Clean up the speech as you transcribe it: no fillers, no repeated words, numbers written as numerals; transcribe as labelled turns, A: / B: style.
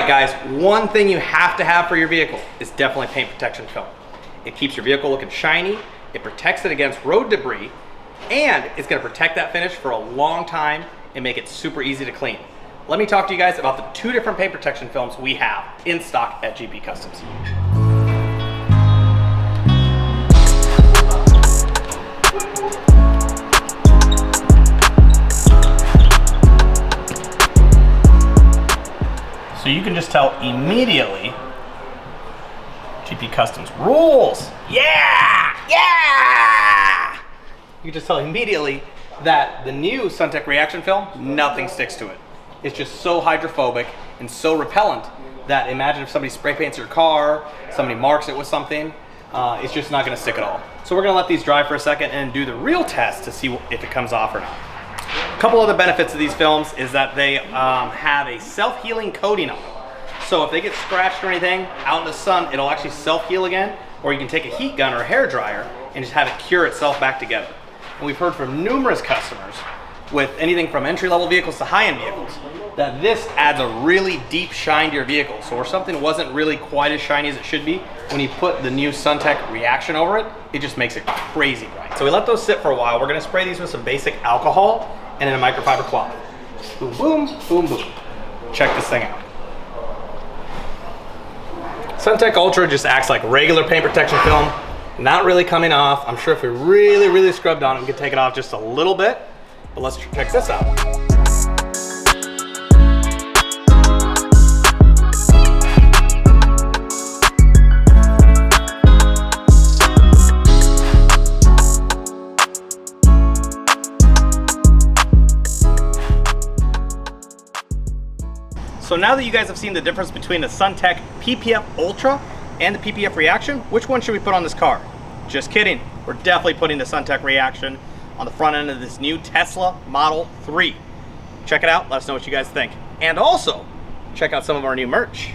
A: right, guys, one thing you have to have for your vehicle is definitely paint protection film. It keeps your vehicle looking shiny, it protects it against road debris, and it's gonna protect that finish for a long time and make it super easy to clean. Let me talk to you guys about the 2 different paint protection films we have in stock at GP Customs. So you can just tell immediately, GP Customs rules. Yeah, yeah! You can just tell immediately that the new Suntek Reaction film, nothing sticks to it. It's just so hydrophobic and so repellent that imagine if somebody spray paints your car, somebody marks it with something, it's just not gonna stick at all. So we're gonna let these dry for a second and do the real test to see if it comes off or not. A couple other benefits of these films is that they have a self-healing coating on them. So if they get scratched or anything out in the sun, it'll actually self-heal again, or you can take a heat gun or a hair dryer and just have it cure itself back together. And we've heard from numerous customers with anything from entry-level vehicles to high-end vehicles that this adds a really deep shine to your vehicle. So where something wasn't really quite as shiny as it should be, when you put the new Suntek Reaction over it, it just makes it crazy bright. So we let those sit for a while. We're gonna spray these with some basic alcohol and then a microfiber cloth. Boom, boom, boom, boom. Check this thing out. Suntek Ultra just acts like regular paint protection film, not really coming off. I'm sure if we really scrubbed on it, we could take it off just a little bit, but let's check this out. So now that you guys have seen the difference between the Suntek PPF Ultra and the PPF Reaction, which one should we put on this car? Just kidding. We're definitely putting the Suntek Reaction on the front end of this new Tesla Model 3. Check it out. Let us know what you guys think. And also, check out some of our new merch.